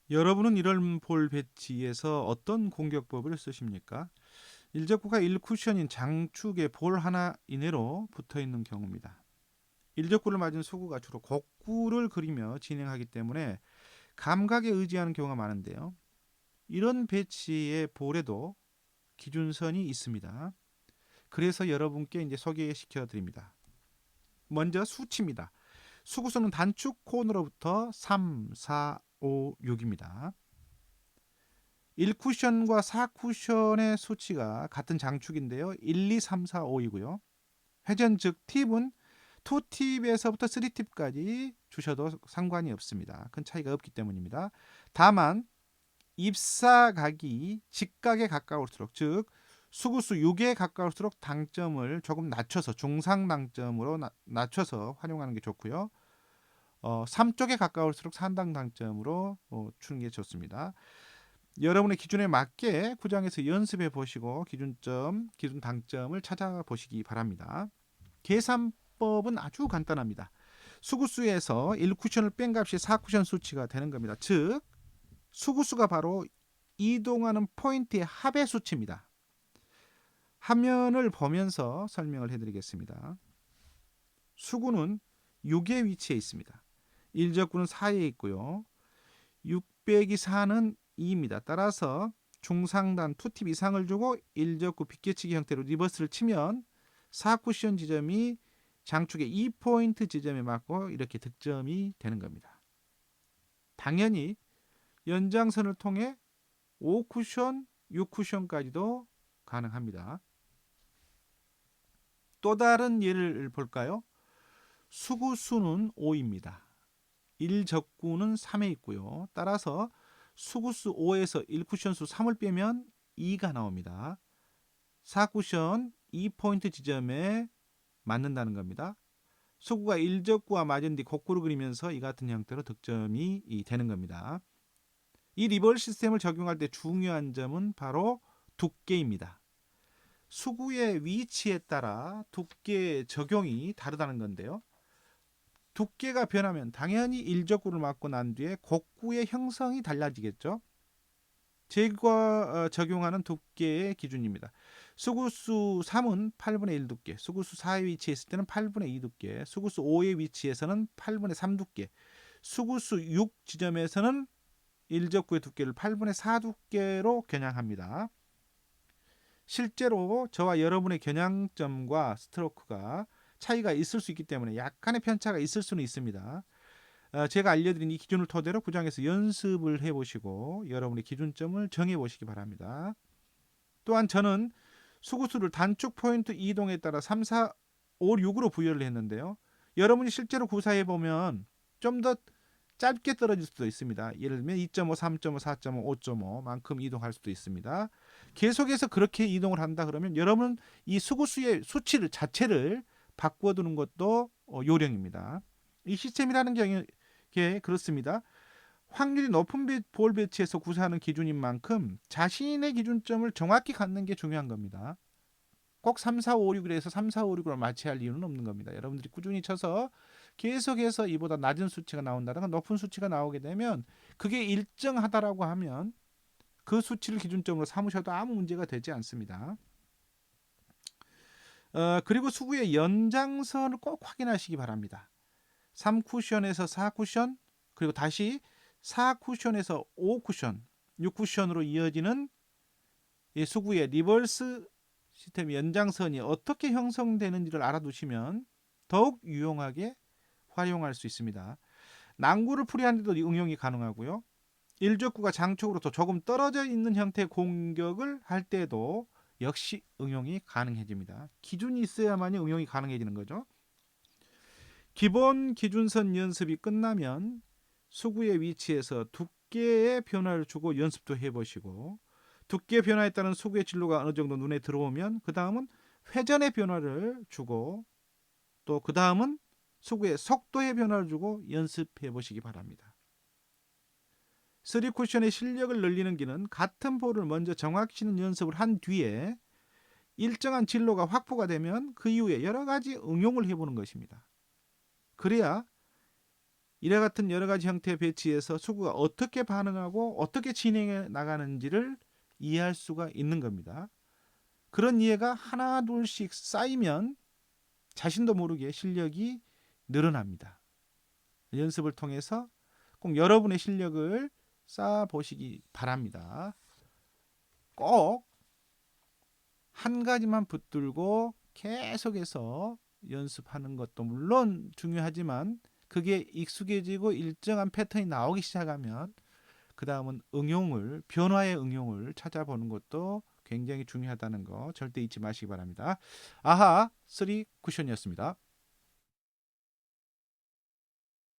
여러분은 이런 볼 배치에서 어떤 공격법을 쓰십니까? 일적구가 1쿠션인 장축에 볼 하나 이내로 붙어 있는 경우입니다. 일적구를 맞은 수구가 주로 곡구를 그리며 진행하기 때문에 감각에 의지하는 경우가 많은데요. 이런 배치의 볼에도 기준선이 있습니다. 그래서 여러분께 이제 소개시켜 드립니다. 먼저 수치입니다. 수구수는 단축 코너로부터 3, 4, 5, 6입니다. 1쿠션과 4쿠션의 수치가 같은 장축인데요. 1, 2, 3, 4, 5이고요. 회전 즉 팁은 2팁에서부터 3팁까지 주셔도 상관이 없습니다. 큰 차이가 없기 때문입니다. 다만 입사각이 직각에 가까울수록 즉 수구수 6에 가까울수록 당점을 조금 낮춰서 중상 당점으로 낮춰서 활용하는 게 좋고요. 3쪽에 가까울수록 상당 당점으로 추는 게 좋습니다. 여러분의 기준에 맞게 구장에서 연습해 보시고 기준점, 기준 당점을 찾아보시기 바랍니다. 계산법은 아주 간단합니다. 수구수에서 1쿠션을 뺀 값이 4쿠션 수치가 되는 겁니다. 즉 수구수가 바로 이동하는 포인트의 합의 수치입니다. 화면을 보면서 설명을 해드리겠습니다. 수구는 6의 위치에 있습니다. 일적구는 4에 있고요. 6 빼기 4는 2입니다. 따라서 중상단 2팁 이상을 주고 일적구 빗개치기 형태로 리버스를 치면 4쿠션 지점이 장축의 2포인트 지점에 맞고 이렇게 득점이 되는 겁니다. 당연히 연장선을 통해 5쿠션, 6쿠션까지도 가능합니다. 또 다른 예를 볼까요? 수구수는 5입니다. 1적구는 3에 있고요. 따라서 수구수 5에서 1쿠션 수 3을 빼면 2가 나옵니다. 4쿠션 2포인트 지점에 맞는다는 겁니다. 수구가 1적구와 맞은 뒤 곡구를 그리면서 이 같은 형태로 득점이 되는 겁니다. 이 리버스 시스템을 적용할 때 중요한 점은 바로 두께입니다. 수구의 위치에 따라 두께 적용이 다르다는 건데요. 두께가 변하면 당연히 일적구를 맞고 난 뒤에 곡구의 형성이 달라지겠죠. 제가 적용하는 두께의 기준입니다. 수구수 3은 8분의 1 두께, 수구수 4에 위치했을 때는 8분의 2 두께, 수구수 5에 위치해서는 8분의 3 두께, 수구수 6 지점에서는 일적구의 두께를 8분의 4 두께로 겨냥합니다. 실제로 저와 여러분의 겨냥점과 스트로크가 차이가 있을 수 있기 때문에 약간의 편차가 있을 수는 있습니다. 제가 알려드린 이 기준을 토대로 구장에서 연습을 해보시고 여러분의 기준점을 정해보시기 바랍니다. 또한 저는 수구수를 단축 포인트 이동에 따라 3, 4, 5, 6으로 부여를 했는데요. 여러분이 실제로 구사해보면 좀 더 짧게 떨어질 수도 있습니다. 예를 들면 2.5, 3.5, 4.5, 5.5만큼 이동할 수도 있습니다. 계속해서 그렇게 이동을 한다 그러면 여러분 이 수구수의 수치를 자체를 바꾸어 두는 것도 요령입니다. 이 시스템이라는 게 그렇습니다. 확률이 높은 볼 배치에서 구사하는 기준인 만큼 자신의 기준점을 정확히 갖는 게 중요한 겁니다. 꼭 3, 4, 5, 6을 해서 3, 4, 5, 6으로 마취할 이유는 없는 겁니다. 여러분들이 꾸준히 쳐서 계속해서 이보다 낮은 수치가 나온다든가 높은 수치가 나오게 되면 그게 일정하다라고 하면 그 수치를 기준점으로 삼으셔도 아무 문제가 되지 않습니다. 그리고 수구의 연장선을 꼭 확인하시기 바랍니다. 3쿠션에서 4쿠션 그리고 다시 4쿠션에서 5쿠션 6쿠션으로 이어지는 이 수구의 리버스 시스템 연장선이 어떻게 형성되는지를 알아두시면 더욱 유용하게 활용할 수 있습니다. 난구를 풀이하는 데도 응용이 가능하고요. 일적구가 장축으로부터 조금 떨어져 있는 형태의 공격을 할 때도 역시 응용이 가능해집니다. 기준이 있어야만이 응용이 가능해지는 거죠. 기본 기준선 연습이 끝나면 수구의 위치에서 두께의 변화를 주고 연습도 해보시고 두께 변화에 따른 수구의 진로가 어느 정도 눈에 들어오면 그 다음은 회전의 변화를 주고 또 그 다음은 수구의 속도의 변화를 주고 연습해 보시기 바랍니다. 3쿠션의 실력을 늘리는 길은 같은 볼을 먼저 정확히 치는 연습을 한 뒤에 일정한 진로가 확보가 되면 그 이후에 여러 가지 응용을 해보는 것입니다. 그래야 이와 같은 여러 가지 형태의 배치에서 수구가 어떻게 반응하고 어떻게 진행해 나가는지를 이해할 수가 있는 겁니다. 그런 이해가 하나 둘씩 쌓이면 자신도 모르게 실력이 늘어납니다. 연습을 통해서 꼭 여러분의 실력을 쌓아 보시기 바랍니다. 꼭 한 가지만 붙들고 계속해서 연습하는 것도 물론 중요하지만 그게 익숙해지고 일정한 패턴이 나오기 시작하면 그 다음은 변화의 응용을 찾아보는 것도 굉장히 중요하다는 거 절대 잊지 마시기 바랍니다. 아하 3 쿠션이었습니다.